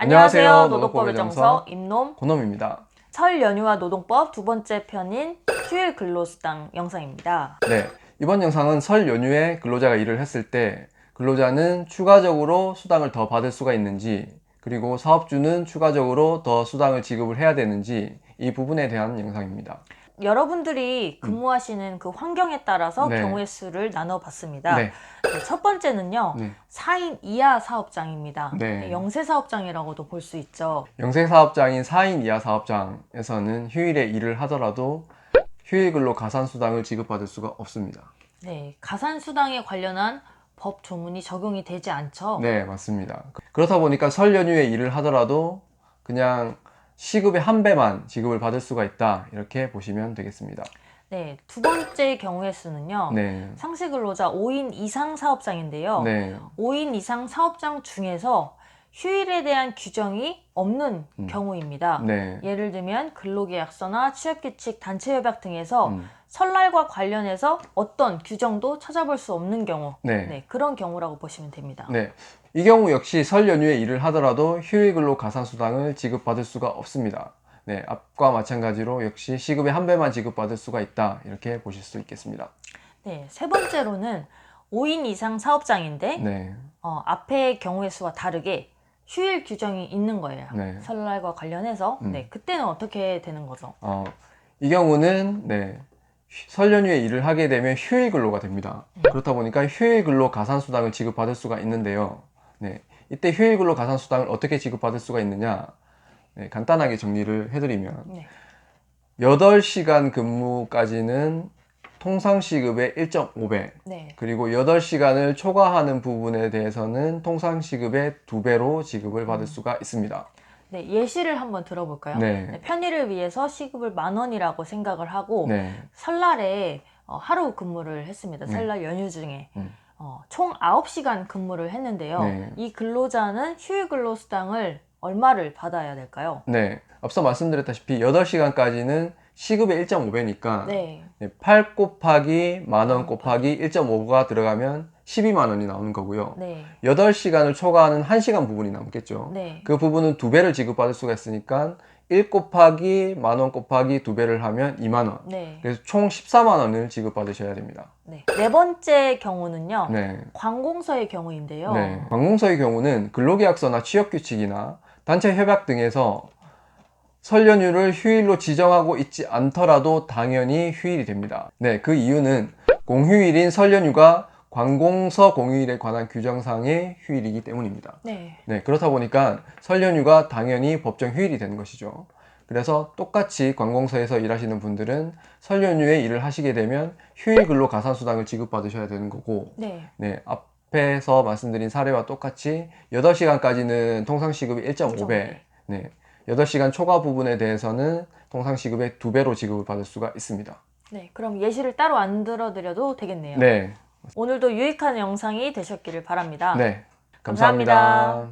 안녕하세요. 노동법의 정서 임놈 고놈입니다. 설 연휴와 노동법 두 번째 편인 휴일 근로수당 영상입니다. 네, 이번 영상은 설 연휴에 근로자가 일을 했을 때 근로자는 추가적으로 수당을 더 받을 수가 있는지, 그리고 사업주는 추가적으로 더 수당을 지급을 해야 되는지 이 부분에 대한 영상입니다. 여러분들이 근무하시는 그 환경에 따라서 네. 경우의 수를 나눠봤습니다. 네. 첫 번째는요, 네. 4인 이하 사업장입니다. 네. 영세 사업장이라고도 볼 수 있죠. 영세 사업장인 4인 이하 사업장에서는 휴일에 일을 하더라도 휴일 근로 가산 수당을 지급받을 수가 없습니다. 네, 가산 수당에 관련한 법 조문이 적용이 되지 않죠. 네, 맞습니다. 그렇다 보니까 설 연휴에 일을 하더라도 그냥 시급의 한 배만 지급을 받을 수가 있다, 이렇게 보시면 되겠습니다. 네, 두 번째 경우의 수는요. 네. 상시 근로자 5인 이상 사업장인데요. 네. 5인 이상 사업장 중에서 휴일에 대한 규정이 없는 경우입니다. 네. 예를 들면 근로계약서나 취업규칙, 단체협약 등에서 음. 설날과 관련해서 어떤 규정도 찾아볼 수 없는 경우, 네. 그런 경우라고 보시면 됩니다. 네. 이 경우 역시 설 연휴에 일을 하더라도 휴일 근로 가산 수당을 지급받을 수가 없습니다. 네, 앞과 마찬가지로 역시 시급의 한 배만 지급받을 수가 있다, 이렇게 보실 수 있겠습니다. 네, 세 번째로는 5인 이상 사업장인데 네. 앞의 경우의 수와 다르게 휴일 규정이 있는 거예요. 네. 설날과 관련해서. 네, 그때는 어떻게 되는 거죠? 이 경우는 설 연휴에 일을 하게 되면 휴일 근로가 됩니다. 그렇다 보니까 휴일 근로 가산 수당을 지급받을 수가 있는데요. 네, 이때 휴일 근로 가산 수당을 어떻게 지급받을 수가 있느냐? 네, 간단하게 정리를 해드리면, 네. 8시간 근무까지는 통상시급의 1.5배, 네. 그리고 8시간을 초과하는 부분에 대해서는 통상시급의 2배로 지급을 받을 수가 있습니다. 네, 예시를 한번 들어볼까요? 네. 편의를 위해서 시급을 10,000원이라고 생각을 하고 네. 설날에 하루 근무를 했습니다. 설날 연휴 중에 총 9시간 근무를 했는데요. 네. 이 근로자는 휴일 근로수당을 얼마를 받아야 될까요? 네, 앞서 말씀드렸다시피 8시간까지는 시급의 1.5배니까 네. 8 곱하기 10,000원 곱하기 1.5가 들어가면 12만 원이 나오는 거고요. 네. 8시간을 초과하는 1시간 부분이 남겠죠. 네. 그 부분은 2배를 지급받을 수가 있으니까 1 곱하기 10,000원 곱하기 2배를 하면 2만 원. 네. 그래서 총 14만 원을 지급받으셔야 됩니다. 네. 네 번째 경우는요. 네. 관공서의 경우인데요. 네. 관공서의 경우는 근로계약서나 취업규칙이나 단체 협약 등에서 설 연휴를 휴일로 지정하고 있지 않더라도 당연히 휴일이 됩니다. 네, 그 이유는 공휴일인 설 연휴가 관공서 공휴일에 관한 규정상의 휴일이기 때문입니다. 네. 네, 그렇다 보니까 설 연휴가 당연히 법정 휴일이 되는 것이죠. 그래서 똑같이 관공서에서 일하시는 분들은 설 연휴에 일을 하시게 되면 휴일 근로 가산 수당을 지급받으셔야 되는 거고, 네. 네, 앞에서 말씀드린 사례와 똑같이 8시간까지는 통상시급이 1.5배, 네, 8시간 초과 부분에 대해서는 통상시급의 2배로 지급을 받을 수가 있습니다. 네, 그럼 예시를 따로 안 들어드려도 되겠네요. 네. 오늘도 유익한 영상이 되셨기를 바랍니다. 네. 감사합니다.